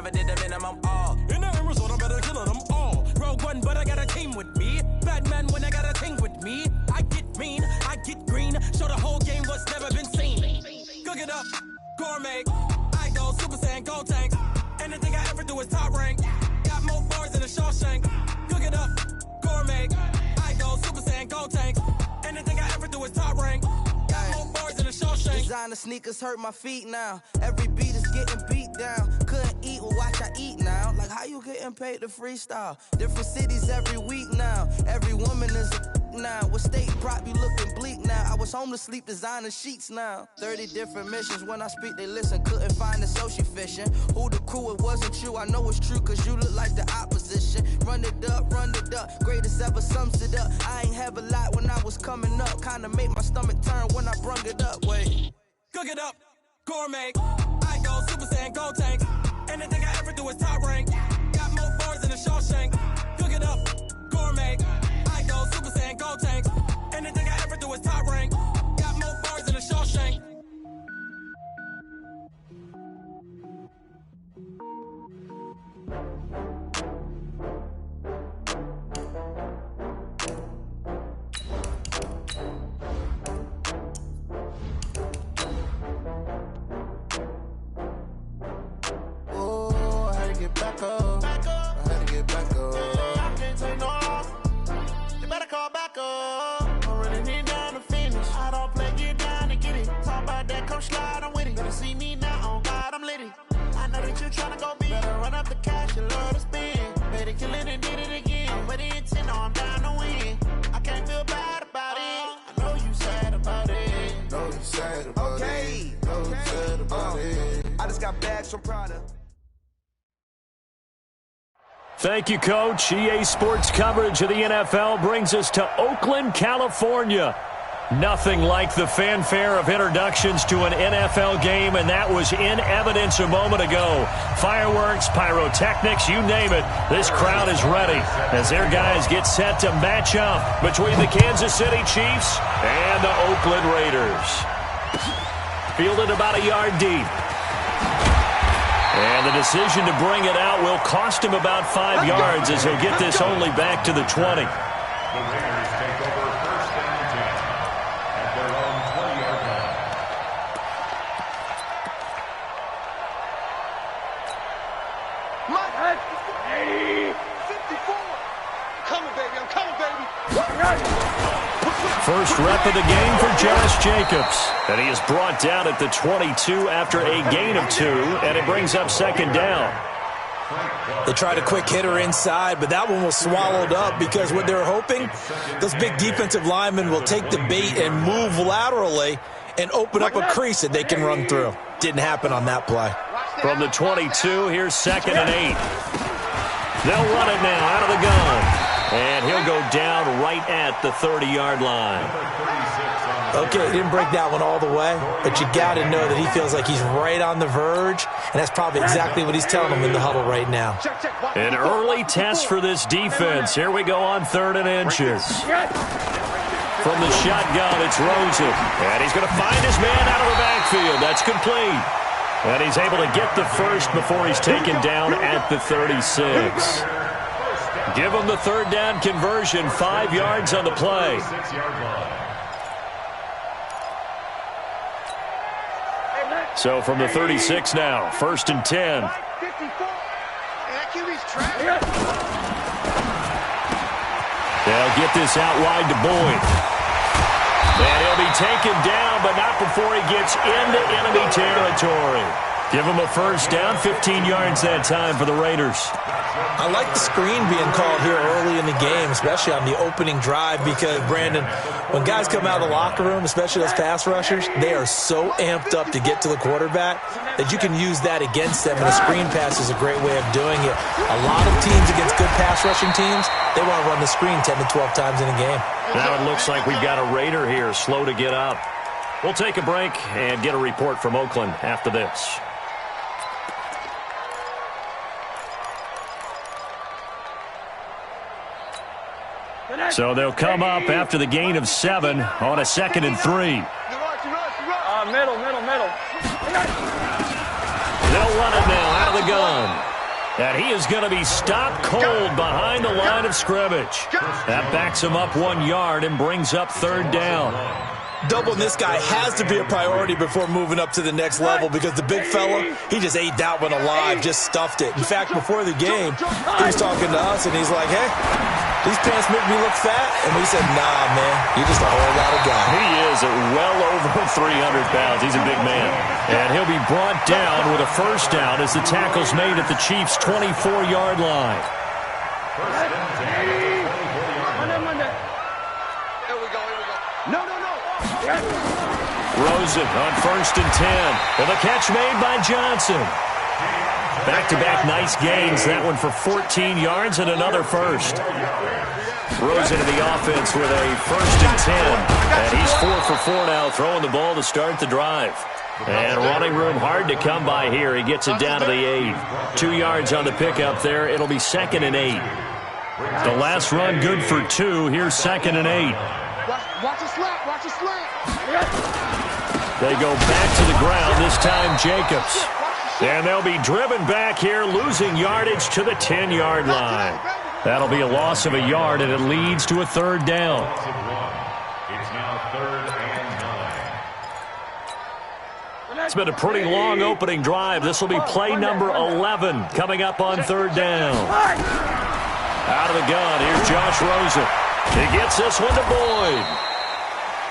never did the minimum. All in the Arizona, better kill them all. Rogue One, but I got a team with me. Batman when I got a team with me. I get mean, I get green. Show the whole game what's never been seen. Cook it up, gourmet. I go Super Saiyan, Gold Tank. Anything I ever do is top rank. Got more bars than a Shawshank. Cook it up, gourmet. I go Super Saiyan, Gold Tank. Anything I ever do is top rank. Got more bars than a Shawshank. Designer sneakers hurt my feet now. Every beat is getting beat down. Couldn't eat, well watch I eat now. Like how you getting paid to freestyle? Different cities every week now. Every woman is a now. What state prop you looking bleak now? I was home to sleep designer sheets now. 30 different missions. When I speak they listen. Couldn't find the social fishing. Who the crew, it wasn't you. I know it's true cause you look like the opposition. Run it up, greatest ever sums it up. I ain't have a lot when I was coming up. Kinda made my stomach turn when I brung it up. Wait. Cook it up, gourmet. I go Super Saiyan, Gold Tank. Anything I ever do is top rank. Got more bars than a Shawshank. Cook it up, gourmet. I go Super Saiyan, Gold Tank. Anything I ever do is top rank. Got more bars than a Shawshank. Back up. I had to get back up. I can't take no loss. You better call back up. I'm running it down to finish. I don't play, get down to get it. Talk about that, come slide, I'm with it. Better see me now, on God, I'm litty. I know that you tryna go big. Better run up the cash, you love to spend. Better kill it and did it again. I'm with the intent, no, I'm down to win. I can't feel bad about it. I know you sad about it. Know you sad about it. Know you sad about it. I just got bags from Prada. Thank you, Coach. EA Sports coverage of the NFL brings us to Oakland, California. Nothing like the fanfare of introductions to an NFL game, and that was in evidence a moment ago. Fireworks, pyrotechnics, you name it. This crowd is ready as their guys get set to match up between the Kansas City Chiefs and the Oakland Raiders. Fielded about a yard deep. And the decision to bring it out will cost him about 5 yards as he'll get this only back to the 20. The Raiders take over first down and 10 at their own 20-yard line. My head. 54. Coming, baby. I'm coming, baby. First rep of the game for Josh Jacobs. And he is brought down at the 22 after a gain of 2, and it brings up second down. They tried a quick hitter inside, but that one was swallowed up because what they're hoping, those big defensive linemen will take the bait and move laterally and open up a crease that they can run through. Didn't happen on that play. From the 22, here's 2nd and 8. They'll run it now out of the gun. And he'll go down right at the 30-yard line. Okay, he didn't break that one all the way, but you got to know that he feels like he's right on the verge, and that's probably exactly what he's telling them in the huddle right now. An early test for this defense. Here we go on 3rd and inches. From the shotgun, it's Rosen. And he's going to find his man out of the backfield. That's complete. And he's able to get the first before he's taken down at the 36. Give him the 3rd down conversion, 5 yards on the play. So from the 36 now, 1st and 10. They'll get this out wide to Boyd. And he'll be taken down, but not before he gets into enemy territory. Give him a first down, 15 yards that time for the Raiders. I like the screen being called here early in the game, especially on the opening drive, because, Brandon, when guys come out of the locker room, especially those pass rushers, they are so amped up to get to the quarterback that you can use that against them, and a screen pass is a great way of doing it. A lot of teams against good pass rushing teams, they want to run the screen 10 to 12 times in a game. Now it looks like we've got a Raider here, slow to get up. We'll take a break and get a report from Oakland after this. So they'll come up after the gain of 7 on a 2nd and 3. Middle. They'll run it now out of the gun. And he is going to be stopped cold behind the line of scrimmage. That backs him up 1 yard and brings up third down. Doubling this guy has to be a priority before moving up to the next level because the big fella, he just ate that one alive, just stuffed it. In fact, before the game, he was talking to us, and he's like, hey, these pants make me look fat. And we said, nah, man, you're just a whole lot of guy. He is at well over 300 pounds. He's a big man. And he'll be brought down with a first down as the tackle's made at the Chiefs' 24-yard line. Rosen on 1st and 10. With a catch made by Johnson. Back-to-back nice gains. That one for 14 yards and another first. Rosen in the offense with a 1st and 10. And he's 4 for 4 now, throwing the ball to start the drive. And running room hard to come by here. He gets it down to the 8. 2 yards on the pickup there. It'll be 2nd and 8. The last run good for 2. Here's 2nd and 8. Watch a slap. Watch a slap. They go back to the ground, this time Jacobs. And they'll be driven back here, losing yardage to the 10-yard line. That'll be a loss of a yard, and it leads to a third down. It's now 3rd and 9. It's been a pretty long opening drive. This will be play number 11 coming up on third down. Out of the gun, here's Josh Rosen. He gets this one to Boyd.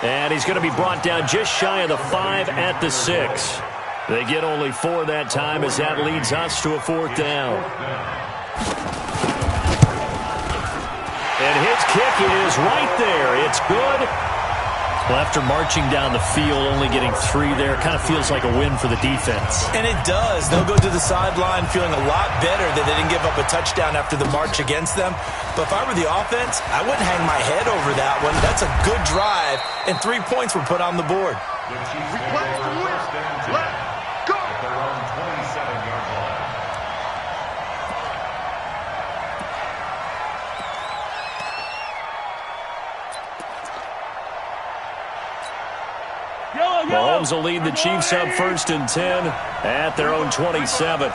And he's going to be brought down just shy of the 5 at the 6. They get only 4 that time as that leads us to a 4th down. And his kick is right there. It's good. Well, after marching down the field, only getting 3 there, kind of feels like a win for the defense. And it does. They'll go to the sideline feeling a lot better that they didn't give up a touchdown after the march against them. But if I were the offense, I wouldn't hang my head over that one. That's a good drive, and 3 points were put on the board. The Chiefs first down 10 at their own 27-yard line. Mahomes will lead the Chiefs up 1st and 10 at their own 27.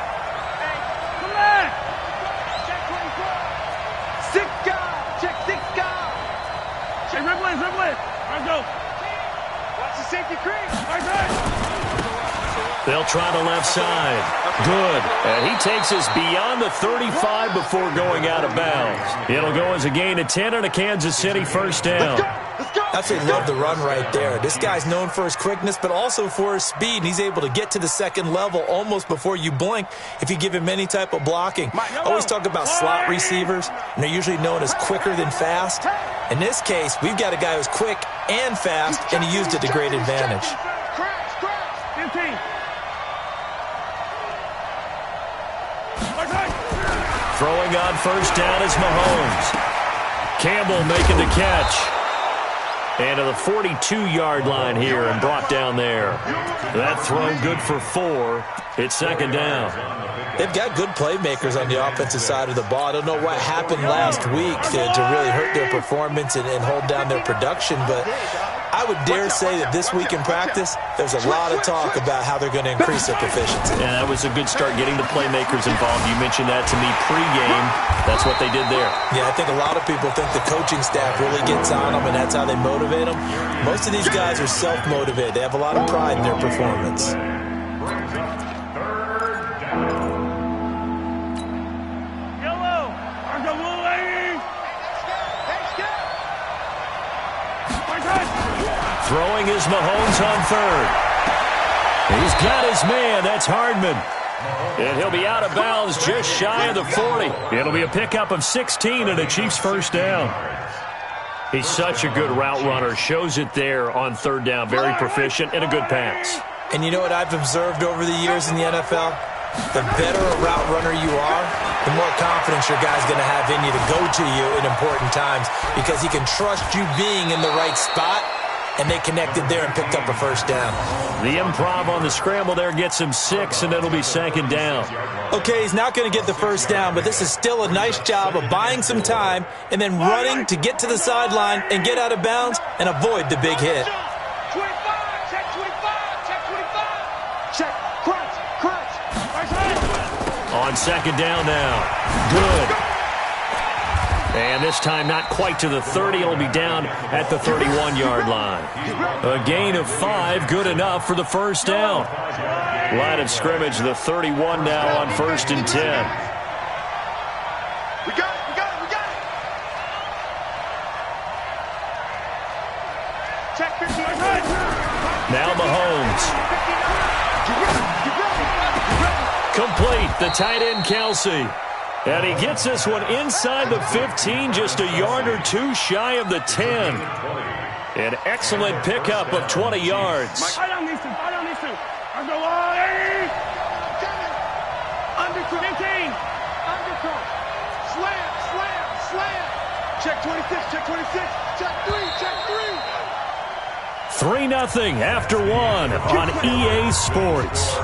They'll try the left side. Good. And he takes us beyond the 35 before going out of bounds. It'll go as a gain of 10 and a Kansas City first down. That's what love the run right there. This guy's known for his quickness, but also for his speed. And he's able to get to the second level almost before you blink if you give him any type of blocking. I always talk about slot receivers, and they're usually known as quicker than fast. In this case, we've got a guy who's quick and fast, and he used it to great advantage. Throwing on first down is Mahomes. Campbell making the catch. And to the 42-yard line here and brought down there. That throw good for 4. It's second down. They've got good playmakers on the offensive side of the ball. I don't know what happened last week to really hurt their performance and hold down their production, but I would dare say that this week in practice, there's a lot of talk about how they're going to increase their proficiency. Yeah, that was a good start getting the playmakers involved. You mentioned that to me pregame. That's what they did there. Yeah, I think a lot of people think the coaching staff really gets on them, and that's how they motivate them. Most of these guys are self-motivated. They have a lot of pride in their performance. Throwing is Mahomes on third. He's got his man. That's Hardman. And he'll be out of bounds just shy of the 40. It'll be a pickup of 16 and a Chiefs first down. He's such a good route runner. Shows it there on third down. Very proficient and a good pass. And you know what I've observed over the years in the NFL? The better a route runner you are, the more confidence your guy's going to have in you to go to you in important times because he can trust you being in the right spot. And they connected there and picked up a first down. The improv on the scramble there gets him 6, and it'll be second down. Okay, he's not going to get the first down, but this is still a nice job of buying some time and then running to get to the sideline and get out of bounds and avoid the big hit. 25, check 25, check 25. Check, crunch. On On second down now. Good. And this time not quite to the 30. It'll be down at the 31-yard line. A gain of 5, good enough for the first down. Line of scrimmage, the 31 now on 1st and 10. We got it, we got it, we got it. Check 50. Now Mahomes. Complete, the tight end Kelsey. And he gets this one inside the 15, just a yard or two shy of the 10. An excellent pickup of 20 yards. Mike, I don't need to. Undercut. 15. Undercut. Slam. Check 26, check 26. Check 3. 3-0 after 1 on EA Sports.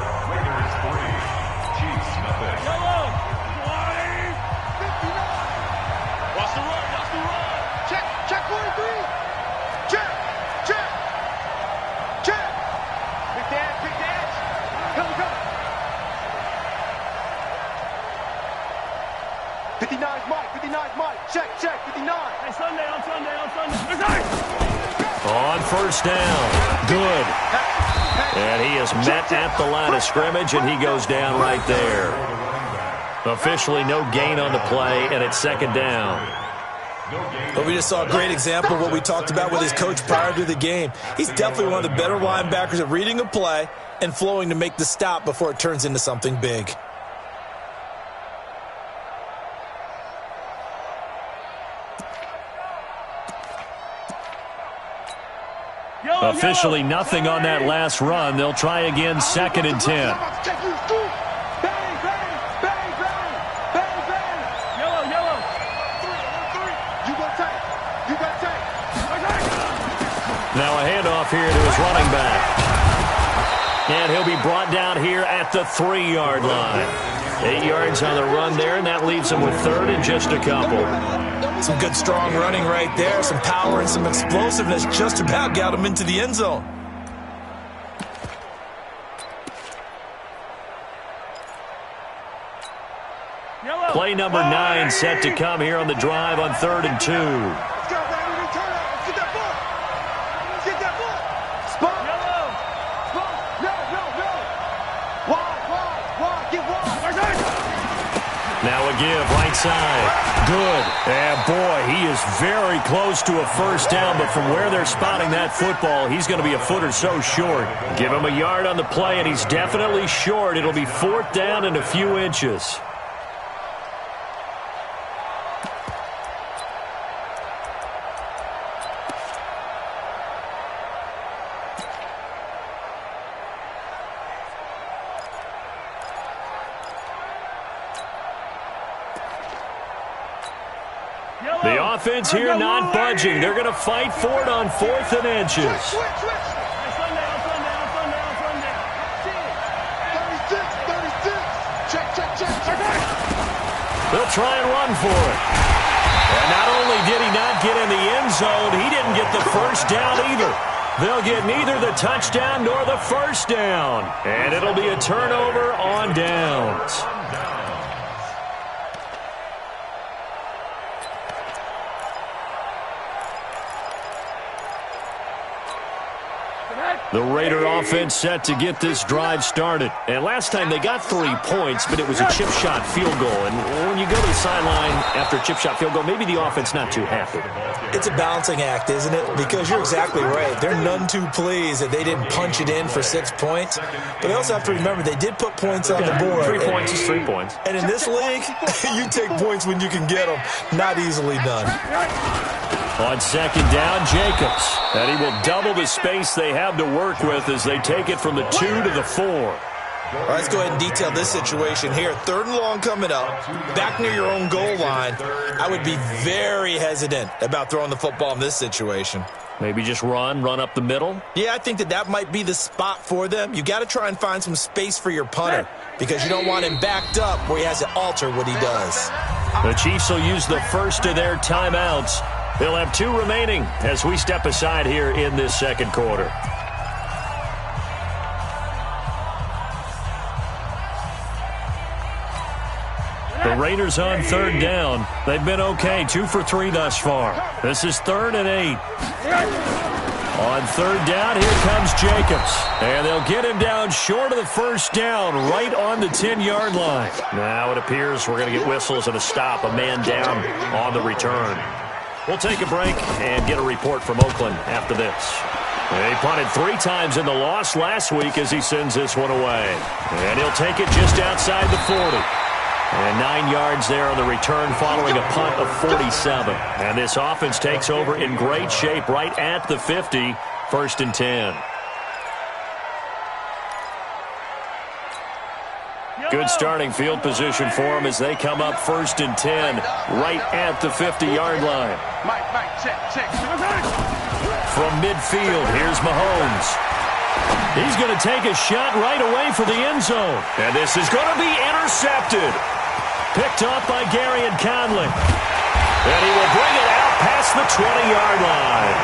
Check, 59. Hey, Sunday. On first down. Good. And he is met at the line of scrimmage, and he goes down right there. Officially no gain on the play, and it's second down. But we just saw a great example of what we talked about with his coach prior to the game. He's definitely one of the better linebackers at reading a play and flowing to make the stop before it turns into something big. Officially nothing on that last run. They'll try again, 2nd and 10. Now a handoff here to his running back. And he'll be brought down here at the 3-yard line. 8 yards on the run there, and that leaves him with 3rd and just a couple. Some good, strong running right there. Some power and some explosiveness just about got him into the end zone. Play number 9 set to come here on the drive on 3rd and 2. Now a give, right side. Good. And boy, he is very close to a first down, but from where they're spotting that football, he's going to be a foot or so short. Give him a yard on the play, and he's definitely short. It'll be 4th down and a few inches. The offense here not budging. They're going to fight for it on 4th and inches. They'll try and run for it. And not only did he not get in the end zone, he didn't get the first down either. They'll get neither the touchdown nor the first down. And it'll be a turnover on downs. The Raider offense set to get this drive started. And last time they got 3 points, but it was a chip shot field goal. And when you go to the sideline after a chip shot field goal, maybe the offense not too happy. It's a balancing act, isn't it? Because you're exactly right. They're none too pleased that they didn't punch it in for 6 points. But they also have to remember they did put points on the board. 3 points is 3 points. And in this league, you take points when you can get them. Not easily done. On second down, Jacobs. And he will double the space they have to work with as they take it from the 2 to the 4. All right, let's go ahead and detail this situation here. 3rd and long coming up, back near your own goal line. I would be very hesitant about throwing the football in this situation. Maybe just run up the middle? Yeah, I think that might be the spot for them. You got to try and find some space for your punter because you don't want him backed up where he has to alter what he does. The Chiefs will use the first of their timeouts. They'll have 2 remaining as we step aside here in this second quarter. Raiders on third down. They've been okay, 2 for 3 thus far. This is 3rd and 8. On third down, here comes Jacobs. And they'll get him down short of the first down, right on the 10-yard line. Now it appears we're going to get whistles and a stop, a man down on the return. We'll take a break and get a report from Oakland after this. He punted 3 times in the loss last week as he sends this one away. And he'll take it just outside the 40. And 9 yards there on the return following a punt of 47. And this offense takes over in great shape right at the 50, 1st and 10. Good starting field position for them as they come up 1st and 10 right at the 50-yard line. Check. From midfield, here's Mahomes. He's going to take a shot right away for the end zone. And this is going to be intercepted. Picked off by Gary and Conley. And he will bring it out past the 20-yard line.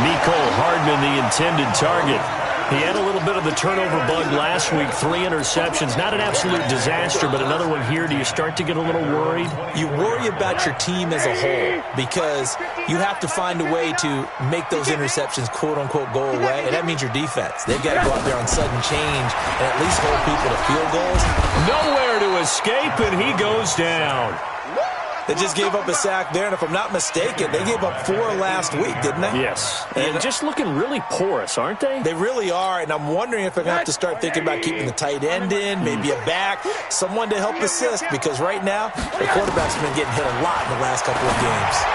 Mecole Hardman, the intended target. He had a little bit of the turnover bug last week, 3 interceptions. Not an absolute disaster, but another one here. Do you start to get a little worried? You worry about your team as a whole because you have to find a way to make those interceptions, quote-unquote, go away, and that means your defense. They've got to go out there on sudden change and at least hold people to field goals. Nowhere to escape, and he goes down. They just gave up a sack there, and if I'm not mistaken, they gave up 4 last week, didn't they? Yes. And just looking really porous, aren't they? They really are, and I'm wondering if they're going to have to start thinking about keeping the tight end in, maybe a back, someone to help assist, because right now, the quarterback's been getting hit a lot in the last couple of games.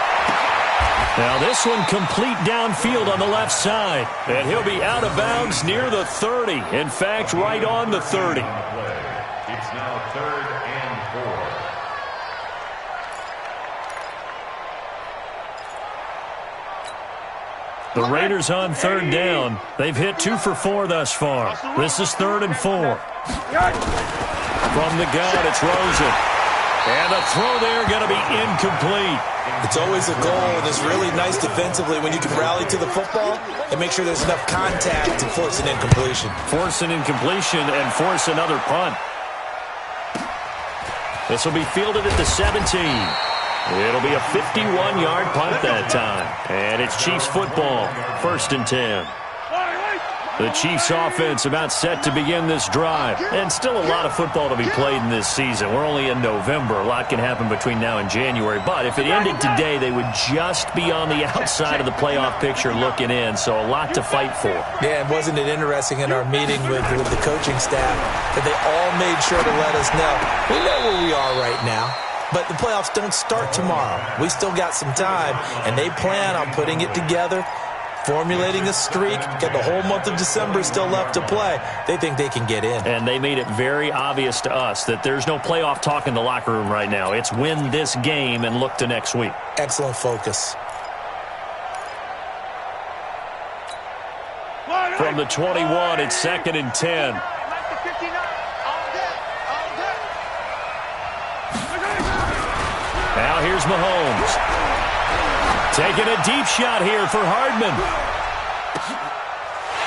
Now this one complete downfield on the left side, and he'll be out of bounds near the 30. In fact, right on the 30. It's now 3rd and 4. The Raiders on third down. They've hit 2 for 4 thus far. This is 3rd and 4. From the gun, it's Rosen. And the throw there going to be incomplete. It's always a goal, and it's really nice defensively when you can rally to the football and make sure there's enough contact to force an incompletion. Force an incompletion and force another punt. This will be fielded at the 17. It'll be a 51-yard punt that time. And it's Chiefs football, 1st and 10. The Chiefs offense about set to begin this drive. And still a lot of football to be played in this season. We're only in November. A lot can happen between now and January. But if it ended today, they would just be on the outside of the playoff picture looking in. So a lot to fight for. Yeah, and wasn't it interesting in our meeting with the coaching staff that they all made sure to let us know, we know where we are right now. But the playoffs don't start tomorrow. We still got some time, and they plan on putting it together, formulating a streak, got the whole month of December still left to play. They think they can get in. And they made it very obvious to us that there's no playoff talk in the locker room right now. It's win this game and look to next week. Excellent focus. From the 21, it's 2nd and 10. Now here's Mahomes. Taking a deep shot here for Hardman.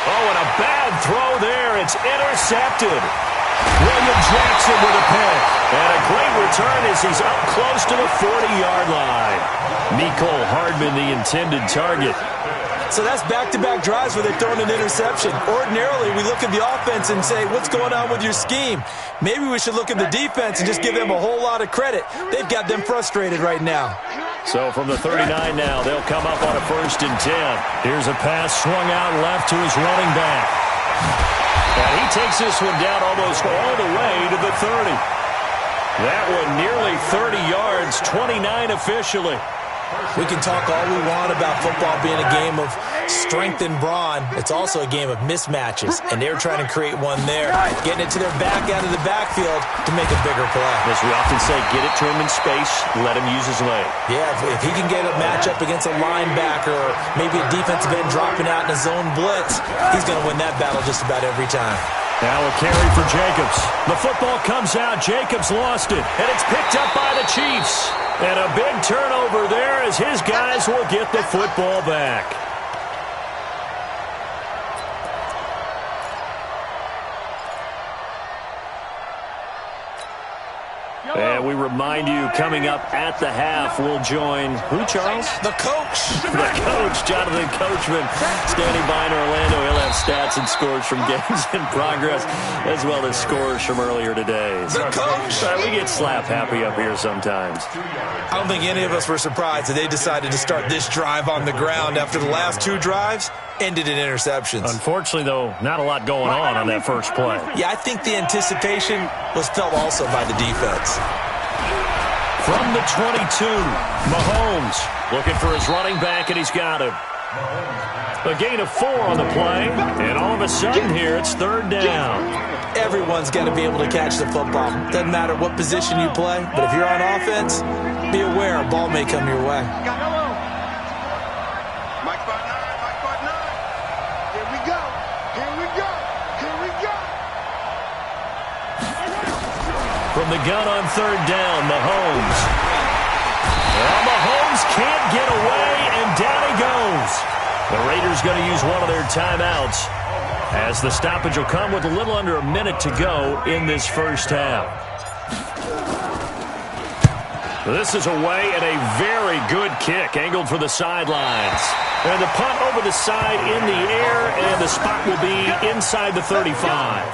Oh, and a bad throw there. It's intercepted. William Jackson with a pick. And a great return as he's up close to the 40-yard line. Mecole Hardman, the intended target. So that's back-to-back drives where they've thrown an interception. Ordinarily, we look at the offense and say, what's going on with your scheme? Maybe we should look at the defense and just give them a whole lot of credit. They've got them frustrated right now. So from the 39 now, they'll come up on a 1st and 10. Here's a pass swung out left to his running back. And he takes this one down almost all the way to the 30. That one nearly 30 yards, 29 officially. We can talk all we want about football being a game of strength and brawn. It's also a game of mismatches, and they're trying to create one there, getting it to their back out of the backfield to make a bigger play. As we often say, get it to him in space, let him use his leg. Yeah, if he can get a matchup against a linebacker or maybe a defensive end dropping out in a zone blitz, he's going to win that battle just about every time. Now a carry for Jacobs. The football comes out. Jacobs lost it, and it's picked up by the Chiefs. And a big turnover there as his guys will get the football back. And we remind you, coming up at the half, we'll join who, Charles? The coach. The coach, Jonathan Coachman, standing by in Orlando. He'll have stats and scores from games in progress, as well as scores from earlier today. The coach. We get slap happy up here sometimes. I don't think any of us were surprised that they decided to start this drive on the ground after the last 2 drives ended in interceptions. Unfortunately, though, not a lot going on that first play. Yeah, I think the anticipation was felt also by the defense. From the 22, Mahomes looking for his running back, and he's got him. A gain of 4 on the play, and all of a sudden here, it's 3rd down. Everyone's got to be able to catch the football. Doesn't matter what position you play, but if you're on offense, be aware a ball may come your way. From the gun on 3rd down, Mahomes. Well, Mahomes can't get away, and down he goes. The Raiders going to use one of their timeouts, as the stoppage will come with a little under a minute to go in this first half. This is away, and a very good kick angled for the sidelines. And the punt over the side in the air, and the spot will be inside the 35.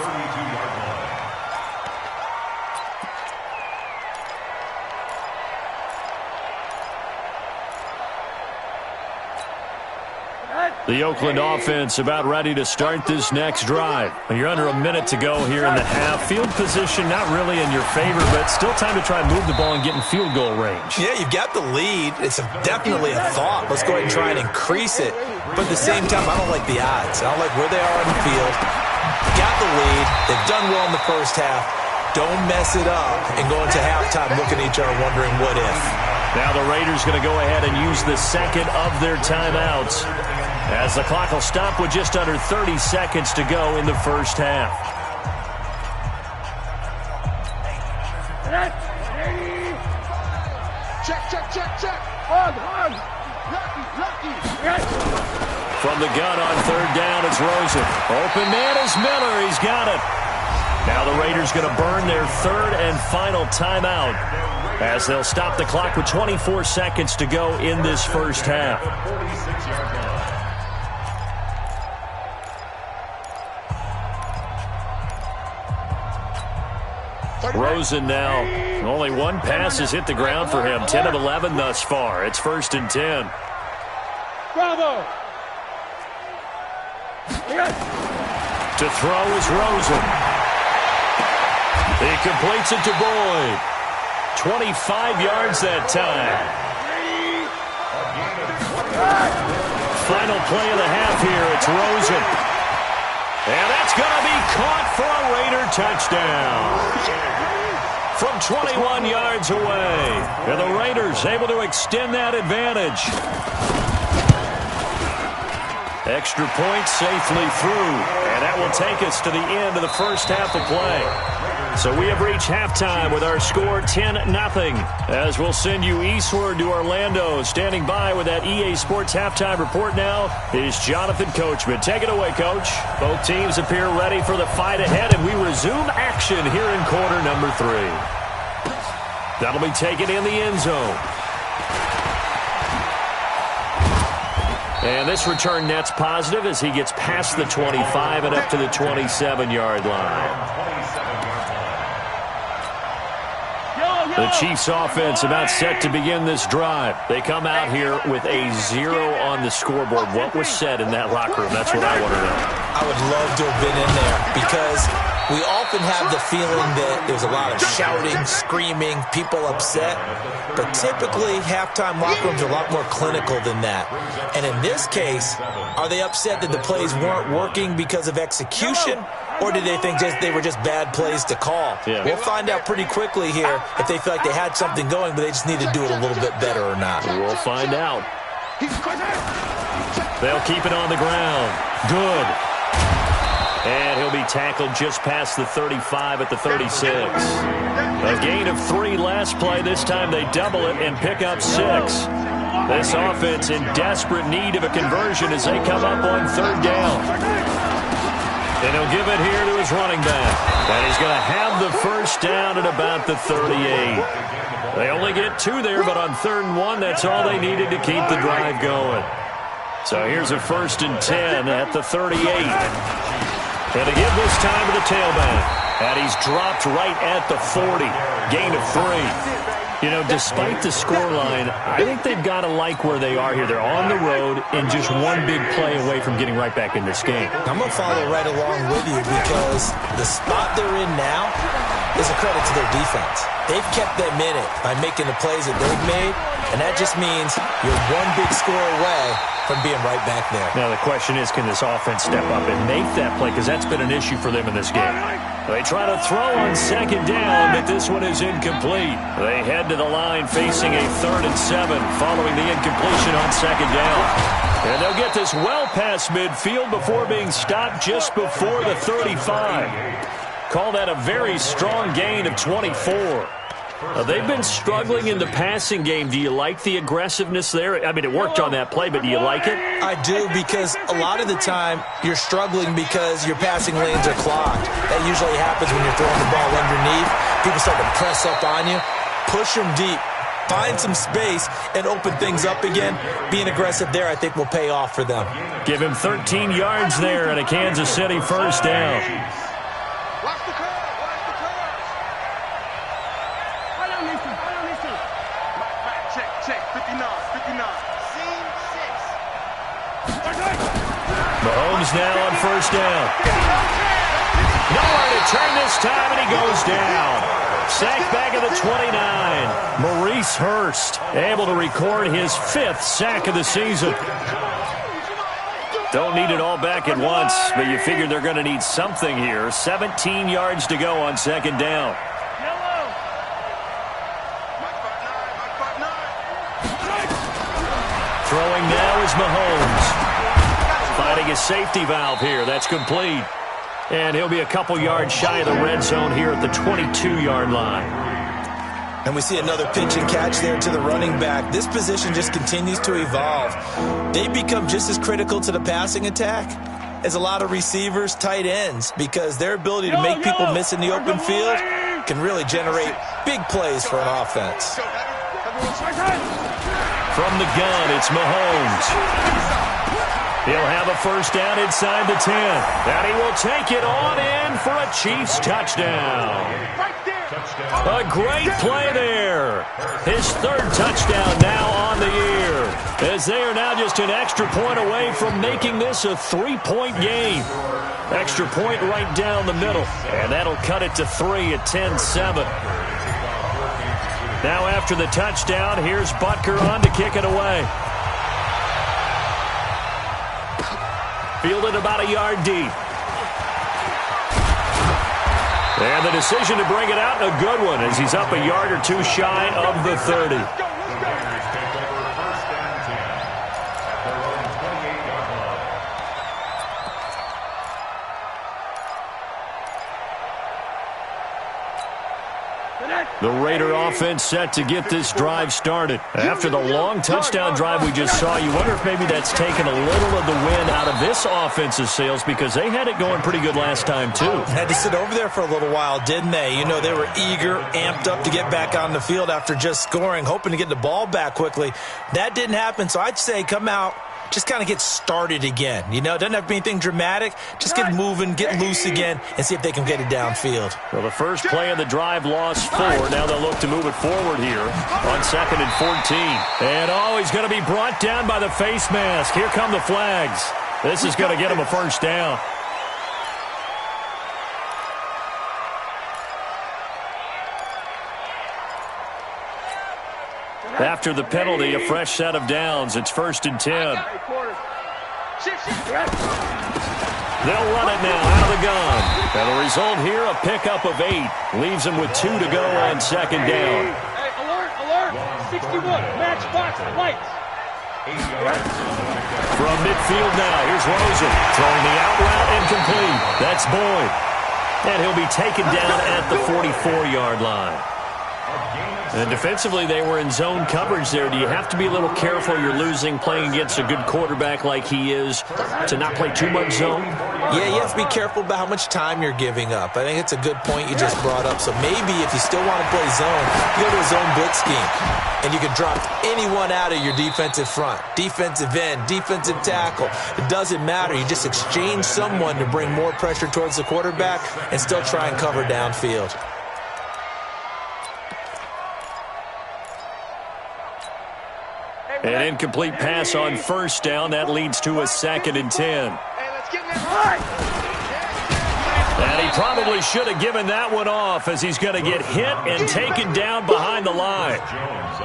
The Oakland offense about ready to start this next drive. You're under a minute to go here in the half. Field position not really in your favor, but still time to try and move the ball and get in field goal range. Yeah, you've got the lead. It's definitely a thought. Let's go ahead and try and increase it. But at the same time, I don't like the odds. I don't like where they are on the field. Got the lead. They've done well in the first half. Don't mess it up and go into halftime looking at each other wondering what if. Now the Raiders going to go ahead and use the second of their timeouts, as the clock will stop with just under 30 seconds to go in the first half. Check. Hard. Lucky. From the gun on 3rd down, it's Rosen. Open man is Miller. He's got it. Now the Raiders going to burn their 3rd and final timeout, as they'll stop the clock with 24 seconds to go in this first half. Rosen now, only 1 pass has hit the ground for him. 10 of 11 thus far. It's 1st and 10. Bravo! To throw is Rosen. He completes it to Boyd. 25 yards that time. Final play of the half here. It's Rosen. And that's going to be caught for a Raider touchdown. From 21 yards away. And the Raiders able to extend that advantage. Extra point safely through. And that will take us to the end of the first half of play. So we have reached halftime with our score 10-0. As we'll send you eastward to Orlando. Standing by with that EA Sports halftime report now is Jonathan Coachman. Take it away, Coach. Both teams appear ready for the fight ahead, and we resume action here in quarter number 3. That'll be taken in the end zone. And this return net's positive as he gets past the 25 and up to the 27-yard line. The Chiefs offense about set to begin this drive. They come out here with a 0 on the scoreboard. What was said in that locker room? That's what I want to know. I would love to have been in there, because we often have the feeling that there's a lot of shouting, screaming, people upset. But typically, halftime locker rooms are a lot more clinical than that. And in this case, are they upset that the plays weren't working because of execution? Or did they think they were just bad plays to call? Yeah. We'll find out pretty quickly here if they feel like they had something going, but they just need to do it a little bit better or not. We'll find out. They'll keep it on the ground. Good. And he'll be tackled just past the 35 at the 36. A gain of 3 last play. This time they double it and pick up 6. This offense in desperate need of a conversion as they come up on 3rd down. And he'll give it here to his running back. And he's going to have the first down at about the 38. They only get 2 there, but on 3rd and 1, that's all they needed to keep the drive going. So here's a 1st and 10 at the 38. And to give this time to the tailback. And he's dropped right at the 40. Gain of 3. You know, despite the scoreline, I think they've got to like where they are here. They're on the road and just one big play away from getting right back in this game. I'm going to follow right along with you because the spot they're in now is a credit to their defense. They've kept them in it by making the plays that they've made, and that just means you're one big score away from being right back there. Now the question is, can this offense step up and make that play? Because that's been an issue for them in this game. They try to throw on 2nd down, but this one is incomplete. They head to the line facing a 3rd and 7 following the incompletion on 2nd down. And they'll get this well past midfield before being stopped just before the 35. Call that a very strong gain of 24. They've been struggling in the passing game. Do you like the aggressiveness there? I mean, it worked on that play, but do you like it? I do, because a lot of the time you're struggling because your passing lanes are clogged. That usually happens when you're throwing the ball underneath. People start to press up on you. Push them deep. Find some space and open things up again. Being aggressive there, I think, will pay off for them. Give him 13 yards there and a Kansas City first down. Mahomes now on first down. Nowhere to turn this time, and he goes down. Sacked back at the 29. Maurice Hurst able to record his 5th sack of the season. Don't need it all back at once, but you figure they're going to need something here. 17 yards to go on 2nd down. Throwing now is Mahomes. Finding his safety valve here. That's complete. And he'll be a couple yards shy of the red zone here at the 22-yard line. And we see another pitch and catch there to the running back. This position just continues to evolve. They become just as critical to the passing attack as a lot of receivers, tight ends, because their ability to make people miss in the open field can really generate big plays for an offense. From the gun, it's Mahomes. He'll have a first down inside the 10. And he will take it on in for a Chiefs touchdown. A great play there. His 3rd touchdown now on the year, as they are now just an extra point away from making this a 3-point game. Extra point right down the middle. And that'll cut it to 3 at 10-7. Now after the touchdown, here's Butker on to kick it away. Fielded about a yard deep. And the decision to bring it out, a good one, as he's up a yard or 2 shy of the 30. The Raider offense set to get this drive started. After the long touchdown drive we just saw, you wonder if maybe that's taken a little of the wind out of this offense's sails, because they had it going pretty good last time, too. Had to sit over there for a little while, didn't they? You know, they were eager, amped up to get back on the field after just scoring, hoping to get the ball back quickly. That didn't happen, so I'd say come out, just kind of get started again. You know, it doesn't have to be anything dramatic. Just get moving, get loose again, and see if they can get it downfield. Well, the first play of the drive lost 4. Now they'll look to move it forward here on 2nd and 14. And, he's going to be brought down by the face mask. Here come the flags. This is going to get him a first down. After the penalty, a fresh set of downs. It's 1st and 10. They'll run it now out of the gun. And the result here, a pickup of 8. Leaves them with 2 to go on 2nd down. Hey, alert, 61, match box, lights. From midfield now, here's Rosen. Throwing the out route incomplete. That's Boyd. And he'll be taken down at the 44-yard line. And defensively, they were in zone coverage there. Do you have to be a little careful? You're losing, playing against a good quarterback like he is, to not play too much zone? Yeah, you have to be careful about how much time you're giving up. I think it's a good point you just brought up. So maybe if you still want to play zone, you go to a zone blitz scheme. And you can drop anyone out of your defensive front. Defensive end, defensive tackle. It doesn't matter. You just exchange someone to bring more pressure towards the quarterback and still try and cover downfield. An incomplete pass on first down. That leads to a 2nd and 10. And he probably should have given that one off, as he's going to get hit and taken down behind the line.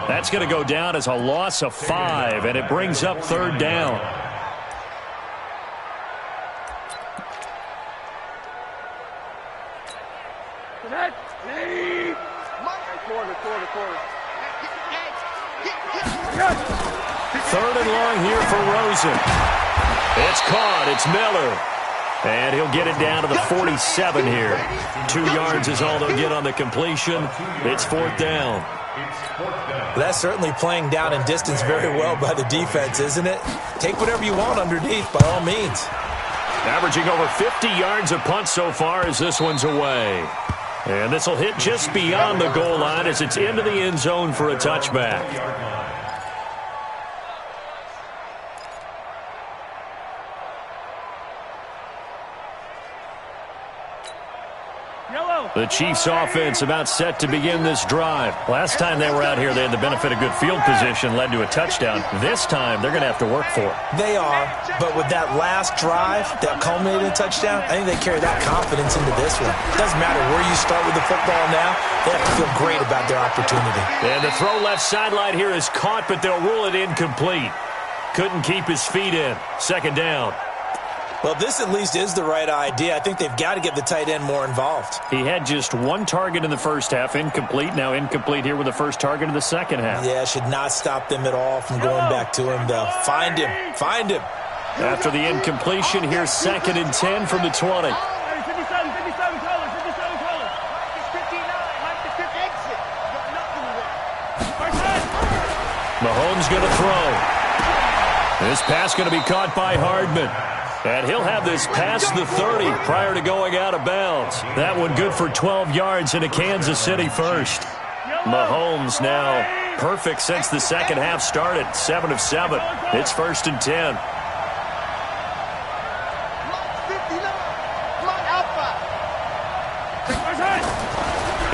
That's going to go down as a loss of 5, and it brings up 3rd down. Third and long here for Rosen. It's caught. It's Miller. And he'll get it down to the 47 here. 2 yards is all they'll get on the completion. It's 4th down. That's certainly playing down and distance very well by the defense, isn't it? Take whatever you want underneath, by all means. Averaging over 50 yards a punt so far as this one's away. And this will hit just beyond the goal line as it's into the end zone for a touchback. The Chiefs offense about set to begin this drive. Last time they were out here, they had the benefit of good field position, led to a touchdown. This time, they're going to have to work for it. They are, but with that last drive that culminated in a touchdown, I think they carry that confidence into this one. It doesn't matter where you start with the football now. They have to feel great about their opportunity. And the throw left sideline here is caught, but they'll rule it incomplete. Couldn't keep his feet in. 2nd down. Well, this at least is the right idea. I think they've got to get the tight end more involved. He had just 1 target in the first half, incomplete. Now incomplete here with the first target in the second half. Yeah, should not stop them at all from going back to him, though. Find him. Find him. After the incompletion, here's 2nd and 10 from the 20. Mahomes going to throw. This pass going to be caught by Hardman. And he'll have this past the 30 prior to going out of bounds. That one good for 12 yards into Kansas City first. Mahomes now perfect since the second half started. 7 of 7. It's 1st and 10.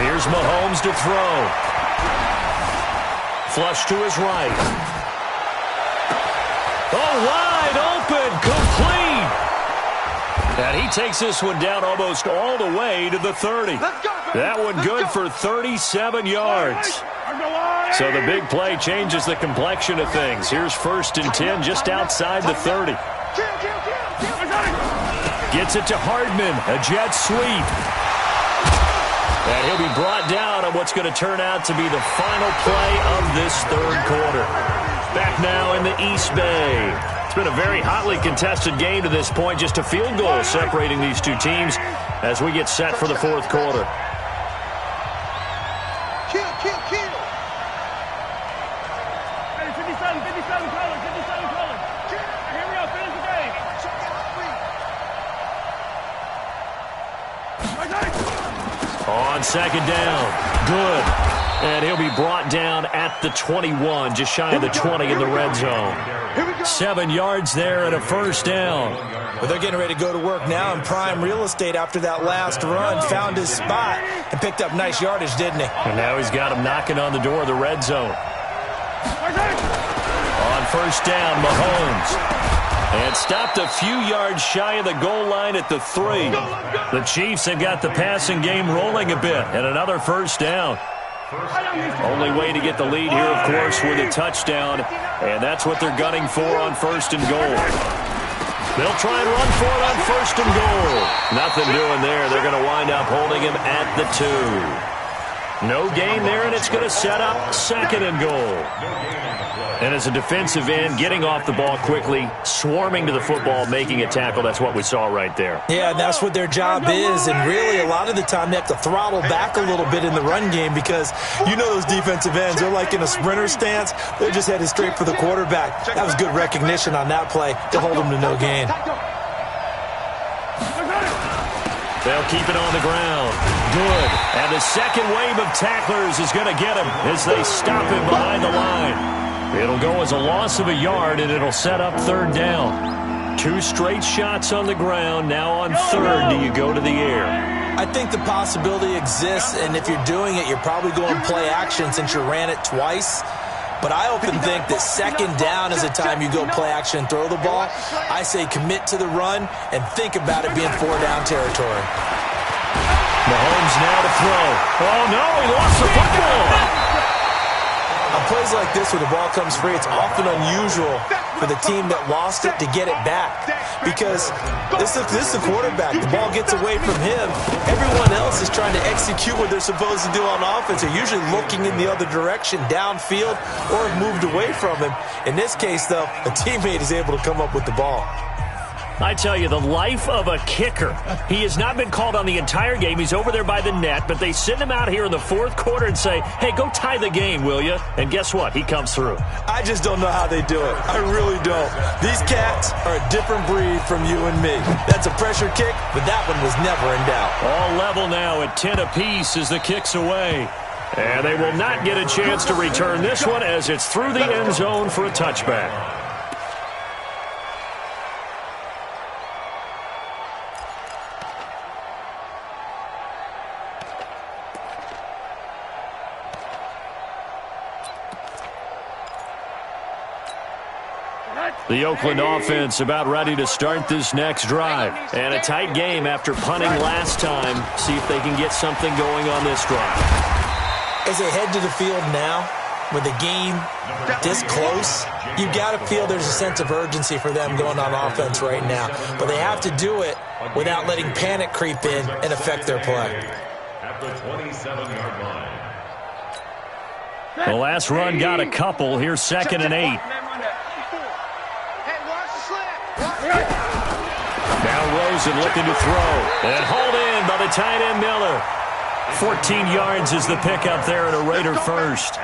Here's Mahomes to throw. Flush to his right. Oh, wide open, complete. And he takes this one down almost all the way to the 30. That one good for 37 yards. So the big play changes the complexion of things. Here's 1st and 10 just outside the 30. Gets it to Hardman, a jet sweep. And he'll be brought down on what's going to turn out to be the final play of this 3rd quarter. Back now in the East Bay. It's been a very hotly contested game to this point. Just a field goal separating these two teams as we get set for the 4th quarter. On 2nd down, good. And he'll be brought down at the 21, just shy of the 20 in the red zone. 7 yards there and a 1st down. Well, they're getting ready to go to work now in prime real estate after that last run. Found his spot and picked up nice yardage, didn't he? And now he's got him knocking on the door of the red zone. On 1st down, Mahomes. And stopped a few yards shy of the goal line at the 3. The Chiefs have got the passing game rolling a bit. And another 1st down. Only way to get the lead here, of course, with a touchdown. And that's what they're gunning for on 1st and goal. They'll try and run for it on 1st and goal. Nothing doing there. They're going to wind up holding him at the 2. No gain there, and it's going to set up second and goal. And as a defensive end, getting off the ball quickly, swarming to the football, making a tackle, that's what we saw right there. Yeah, and that's what their job is. And really, a lot of the time, they have to throttle back a little bit in the run game because you know those defensive ends, they're like in a sprinter stance. They're just headed straight for the quarterback. That was good recognition on that play to hold them to no gain. They'll keep it on the ground. Good. And the second wave of tacklers is going to get him as they stop him behind the line. It'll go as a loss of a yard, and it'll set up third down. 2 straight shots on the ground. Now on third, do you go to the air? I think the possibility exists, and if you're doing it, you're probably going play action since you ran it twice. But I often think that second down is the time you go play action and throw the ball. I say commit to the run and think about it being 4-down territory. Mahomes now to throw. Oh, no, he lost the football. On plays like this where the ball comes free, it's often unusual for the team that lost it to get it back because this is the quarterback. The ball gets away from him. Everyone else is trying to execute what they're supposed to do on offense. They're usually looking in the other direction, downfield, or have moved away from him. In this case, though, a teammate is able to come up with the ball. I tell you, the life of a kicker. He has not been called on the entire game. He's over there by the net, but they send him out here in the fourth quarter and say, hey, go tie the game, will you? And guess what? He comes through. I just don't know how they do it. I really don't. These cats are a different breed from you and me. That's a pressure kick, but that one was never in doubt. All level now at 10 apiece as the kick's away. And they will not get a chance to return this one as it's through the end zone for a touchback. The Oakland offense about ready to start this next drive. And a tight game after punting last time. See if they can get something going on this drive. As they head to the field now, with the game this close, you've got to feel there's a sense of urgency for them going on offense right now. But they have to do it without letting panic creep in and affect their play. At the 27-yard line. The last run got a couple. Here's 2nd and 8. Now Rosen looking to throw. And hauled in by the tight end Miller. 14 yards is the pickup there, and a Raider first.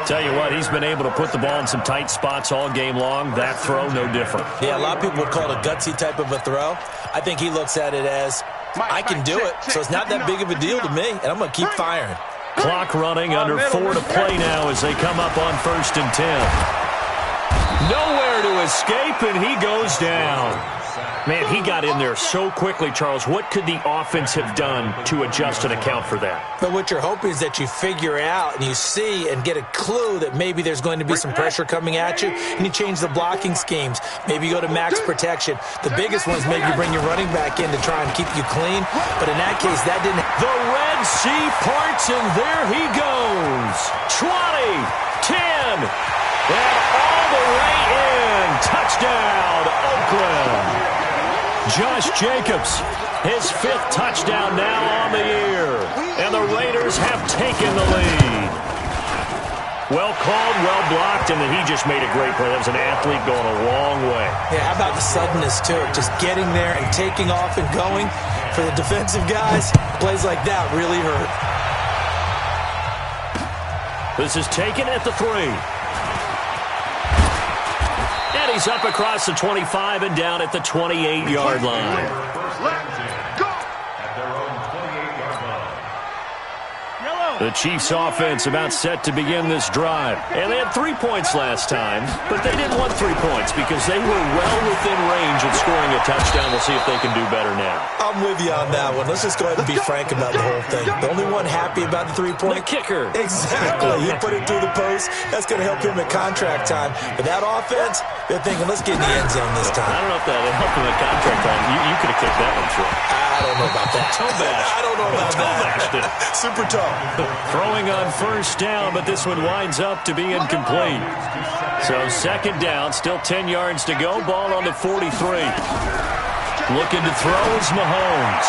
Tell you what, he's been able to put the ball in some tight spots all game long. That throw, no different. Yeah, a lot of people would call it a gutsy type of a throw. I think he looks at it as, I can do it, so it's not that big of a deal to me, and I'm going to keep firing. Clock running, under 4 to play now as they come up on 1st and 10. Nowhere to escape, and he goes down. Man, he got in there so quickly, Charles. What could the offense have done to adjust and account for that? But what you're hoping is that you figure out and you see and get a clue that maybe there's going to be some pressure coming at you, and you change the blocking schemes. Maybe you go to max protection. The biggest one is maybe you bring your running back in to try and keep you clean. But in that case, that didn't. The Red Sea parts, and there he goes. 20, 10, and all the way in. Touchdown, Oakland. Josh Jacobs, his 5th touchdown now on the year. And the Raiders have taken the lead. Well called, well blocked, and then he just made a great play. That was an athlete going a long way. Yeah, how about the suddenness, too? Just getting there and taking off and going. For the defensive guys, plays like that really hurt. This is taken at the 3. And he's up across the 25 and down at the 28-yard line. The Chiefs offense about set to begin this drive. And they had 3 points last time, but they didn't want 3 points because they were well within range of scoring a touchdown. We'll see if they can do better now. I'm with you on that one. Let's just go ahead and be frank about the whole thing. The only one happy about the 3-point? The kicker. Exactly. He put it through the post. That's going to help him at contract time. But that offense, they're thinking, let's get in the end zone this time. I don't know if that helped him at contract time. You could have kicked that one through. I don't know about that. Toe bash. I don't know about that. Super toe. Throwing on 1st down, but this one winds up to be incomplete. So 2nd down, still 10 yards to go. Ball on the 43. Looking to throw is Mahomes.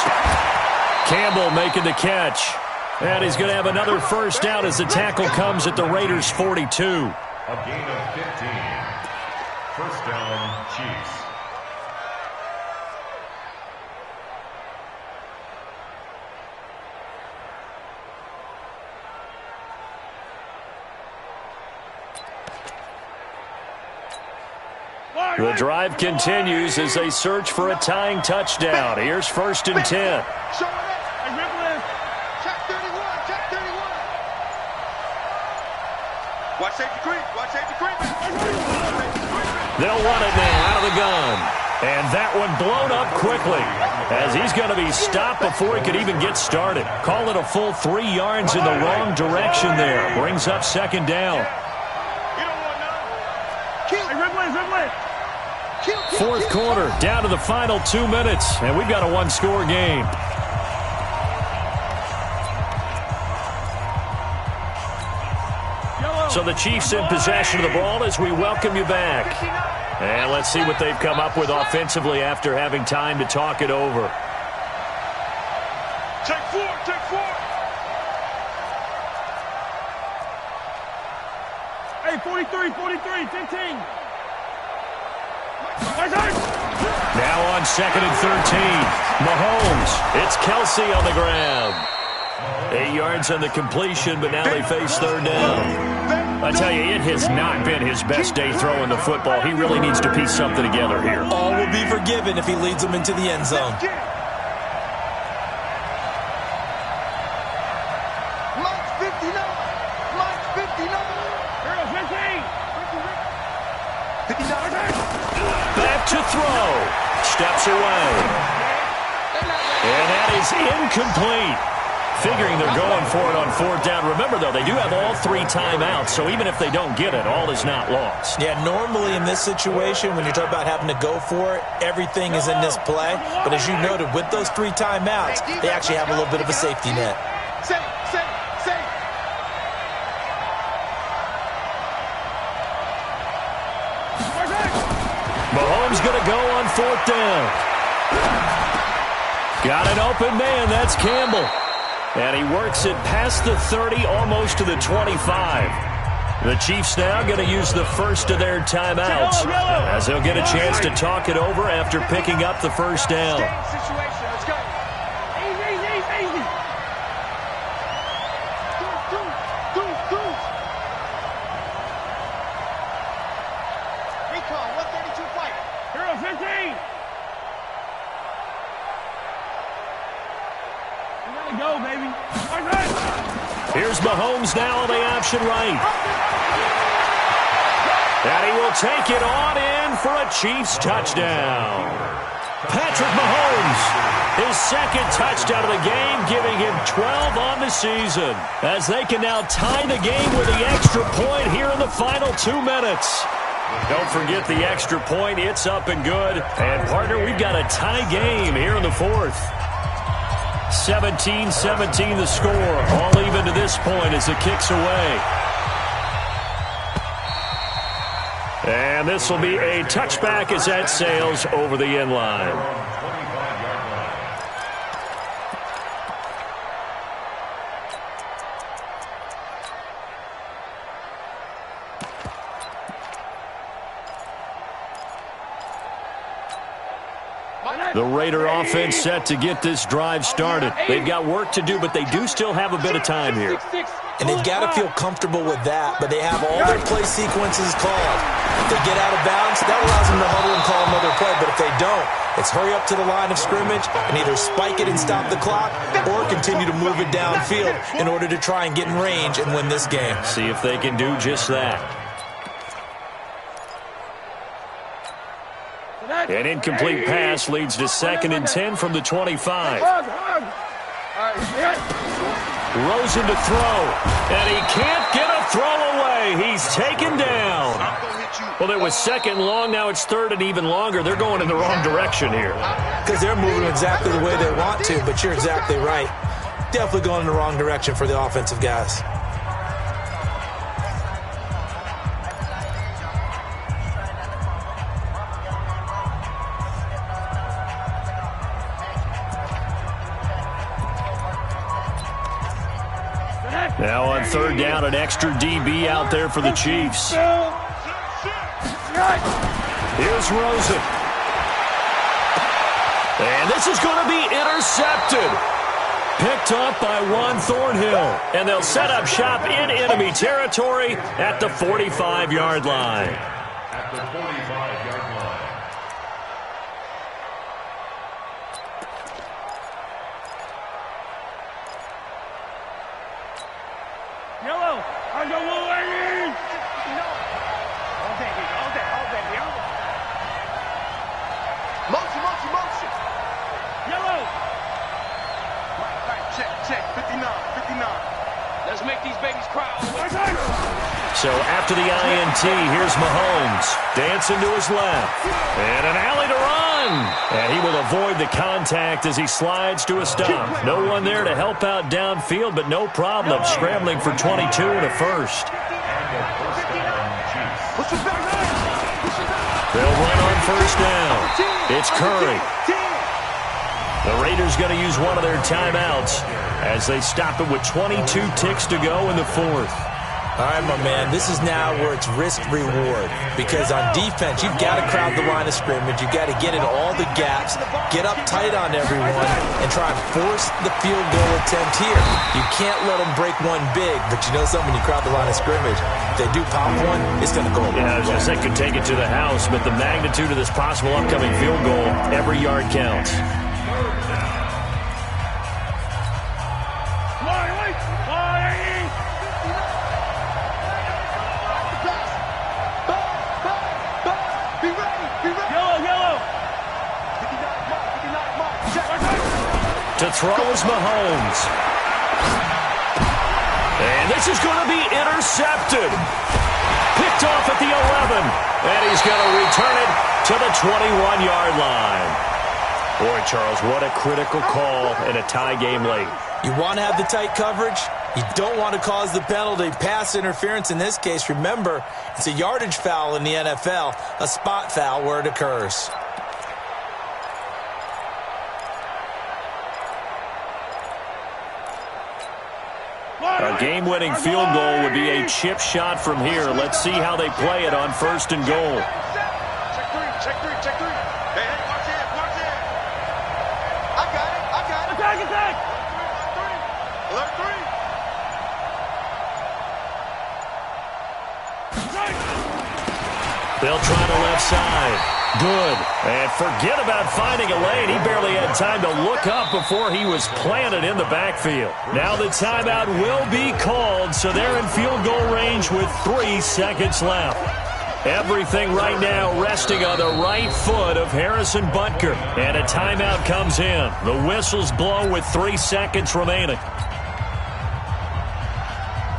Campbell making the catch. And he's going to have another first down as the tackle comes at the Raiders' 42. A gain of 15. First down, Chiefs. The drive continues as they search for a tying touchdown. Here's 1st and 10. Watch safety creep. Watch safety creep. They'll want it now out of the gun. And that one blown up quickly as he's going to be stopped before he could even get started. Call it a full 3 yards in the wrong direction there. Brings up 2nd down. 4th quarter, down to the final 2 minutes, and we've got a 1-score game. So the Chiefs in possession of the ball as we welcome you back. And let's see what they've come up with offensively after having time to talk it over. Check 4, check 4. Hey, 43, 15. Now on 2nd and 13. Mahomes. It's Kelsey on the ground. 8 yards on the completion, but now they face 3rd down. I tell you, it has not been his best day throwing the football. He really needs to piece something together here. All will be forgiven if he leads them into the end zone. Back to throw. Steps away. And that is incomplete. Figuring they're going for it on 4th down. Remember, though, they do have all 3 timeouts, so even if they don't get it, all is not lost. Yeah, normally in this situation, when you're talking about having to go for it, everything is in this play. But as you noted, with those 3 timeouts, they actually have a little bit of a safety net. Mahomes going to go on 4th down. Got an open man. That's Campbell. And he works it past the 30, almost to the 25. The Chiefs now going to use the first of their timeouts as they'll get a chance to talk it over after picking up the first down. Here's Mahomes now on the option right. And he will take it on in for a Chiefs touchdown. Patrick Mahomes, his 2nd touchdown of the game, giving him 12 on the season. As they can now tie the game with the extra point here in the final 2 minutes. Don't forget the extra point. It's up and good. And, partner, we've got a tie game here in the 4th. 17-17 the score. All even to this point as the kick's away. And this will be a touchback as that sails over the end line. The Raider offense set to get this drive started. They've got work to do, but they do still have a bit of time here. And they've got to feel comfortable with that, but they have all their play sequences called. If they get out of bounds, that allows them to huddle and call another play, but if they don't, it's hurry up to the line of scrimmage and either spike it and stop the clock or continue to move it downfield in order to try and get in range and win this game. See if they can do just that. An incomplete pass leads to 2nd and 10 from the 25. Rosen to throw, and he can't get a throw away. He's taken down. Well, it was 2nd long, now it's 3rd and even longer. They're going in the wrong direction here. Because they're moving exactly the way they want to, but you're exactly right. Definitely going in the wrong direction for the offensive guys. Now on third down, an extra DB out there for the Chiefs. Here's Rosen. And this is going to be intercepted. Picked up by Juan Thornhill. And they'll set up shop in enemy territory at the 45-yard line. At the 45-yard line. Yellow, on the lane! No. All day, baby, all day, all day, all day. Motion, motion, motion. Yellow. Right, check, 59, 59. Let's make these babies cry. So after the INT, here's Mahomes. Dancing to his left. And an alley to run. And he will avoid the contact as he slides to a stop. No one there to help out downfield, but no problem. Scrambling for 22 and a first. They'll run on first down. It's Curry. The Raiders going to use one of their timeouts as they stop it with 22 ticks to go in the fourth. All right, my man, this is now where it's risk-reward, because on defense, you've got to crowd the line of scrimmage. You've got to get in all the gaps, get up tight on everyone, and try and force the field goal attempt here. You can't let them break one big, but you know something, when you crowd the line of scrimmage, if they do pop one, it's going to go away. Yeah, I was going to say could take it to the house, but the magnitude of this possible upcoming field goal, every yard counts. To throw is Mahomes. And this is going to be intercepted. Picked off at the 11. And he's going to return it to the 21-yard line. Boy, Charles, what a critical call in a tie game late. You want to have the tight coverage. You don't want to cause the penalty. Pass interference in this case. Remember, it's a yardage foul in the NFL, a spot foul where it occurs. A game-winning field goal would be a chip shot from here. Let's see how they play it on first and goal. Check three, check three. Hey, watch it. I got it. Attack. Left three. They'll try the left side. Good. And forget about finding a lane. He barely had time to look up before he was planted in the backfield. Now the timeout will be called, so they're in field goal range with 3 seconds left. Everything right now resting on the right foot of Harrison Butker. And a timeout comes in. The whistle's blown with 3 seconds remaining.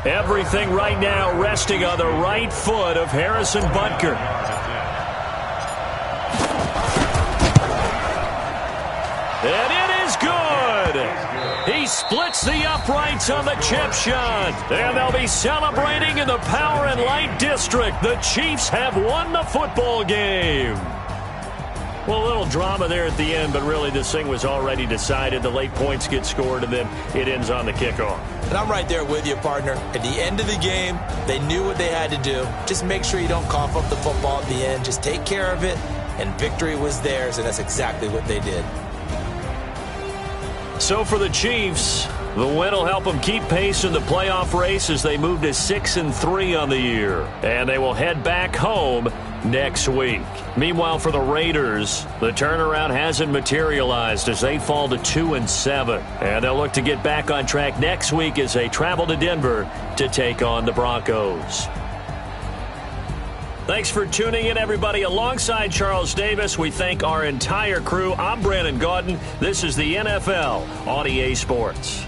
Everything right now resting on the right foot of Harrison Butker. And it is good. He splits the uprights on the chip shot. And they'll be celebrating in the Power and Light District. The Chiefs have won the football game. Well, a little drama there at the end, but really this thing was already decided. The late points get scored, and then it ends on the kickoff. And I'm right there with you, partner. At the end of the game, they knew what they had to do. Just make sure you don't cough up the football at the end. Just take care of it, and victory was theirs, and that's exactly what they did. So for the Chiefs, the win will help them keep pace in the playoff race as they move to 6-3 on the year. And they will head back home next week. Meanwhile, for the Raiders, the turnaround hasn't materialized as they fall to 2-7. And they'll look to get back on track next week as they travel to Denver to take on the Broncos. Thanks for tuning in, everybody. Alongside Charles Davis, we thank our entire crew. I'm Brandon Gaudin. This is the NFL on EA Sports.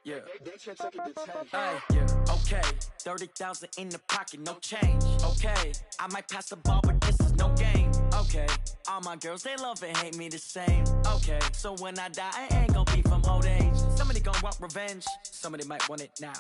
Yeah. Yeah. Okay. 30,000 in the pocket, no change. Okay. I might pass the ball, but this is no game. Okay. All my girls, they love and hate me the same. Okay. So when I die, I ain't gonna be from old age. Somebody gonna want revenge. Somebody might want it now.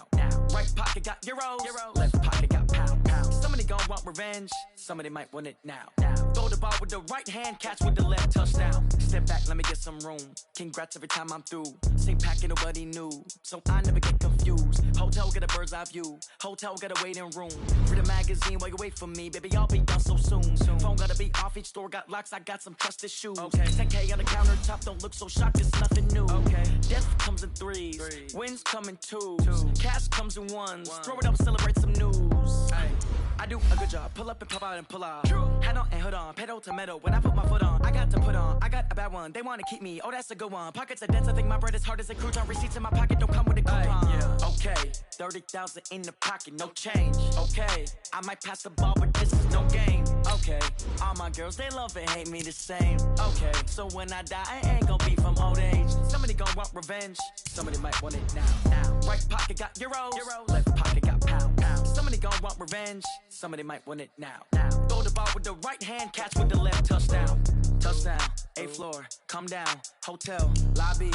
Right pocket got euros. Left pocket got pound. Somebody gonna want revenge. Somebody might want it now. Throw the ball with the right hand, catch with the left, touchdown. Step back, let me get some room. Congrats every time I'm through. Same packet, nobody knew, so I never get confused. Hotel get a bird's eye view. Hotel get a waiting room. Read a magazine while you wait for me, baby. I'll be done so soon. Phone gotta be off. Each store got locks. I got some trusted shoes. Okay. 10K on the countertop. Don't look so shocked. It's nothing new. Okay. Death comes in threes. Wins come in twos. Cash comes in ones. Throw it up, celebrate some news. Ay. I do a good job. Pull up and pop out and pull out. Hat on and hood on. Pedal to metal. When I put my foot on, I got to put on. I got a bad one. They want to keep me. Oh, that's a good one. Pockets are dense. I think my bread is hard as a crouton. Receipts in my pocket don't come with a coupon. Yeah. Okay. 30,000 in the pocket, no change. Okay. I might pass the ball, but this is no game. Okay. All my girls, they love and hate me the same. Okay. So when I die, I ain't gonna be from old age. Somebody gonna want revenge. Somebody might want it now. Right pocket got euros. Left pocket got pound. Somebody gonna want revenge. Somebody might want it now. Throw the ball with the right hand, catch with the left, touchdown. Touchdown, 8th floor, come down, hotel, lobby.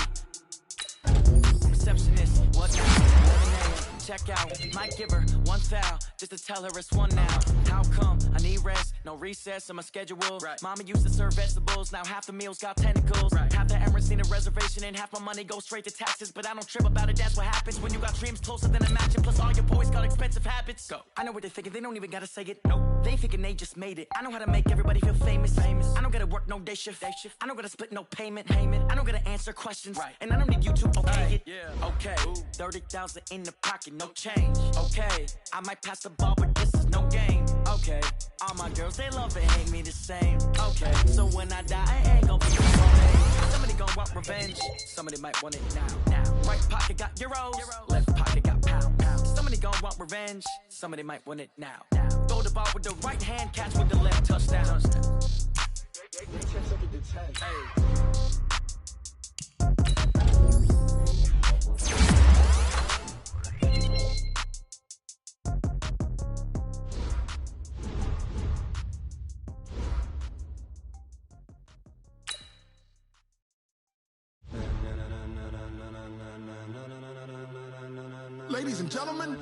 Receptionist, what now? 11 a.m., check out, might give her one foul, just to tell her it's one now. How come? I need rest, no recess in my schedule. Right. Mama used to serve vegetables, now half the meals got tentacles. Right. Half the Emirates need a reservation and half my money goes straight to taxes. But I don't trip about it, that's what happens when you got dreams closer than a match. And plus all your boys got expensive habits. Go. I know what they're thinking, they don't even gotta say it. Nope. They thinking they just made it. I know how to make everybody feel famous. I don't gotta work no day shift. I don't gotta split no payment. I don't gotta answer questions. Right. And I don't need you to okay it. Yeah. Okay. 30,000 in the pocket, no change. Okay. I might pass the ball, but this is no game. Okay. All my girls, they love and hate me the same. Okay. So when I die, I ain't gonna be from old age. Somebody gonna want revenge. Somebody might want it now. Right pocket got euros. Left pocket got pound. Somebody gonna want revenge. Somebody might want it now. Throw the ball with the right hand, catch with the left, touchdown. Ladies and gentlemen,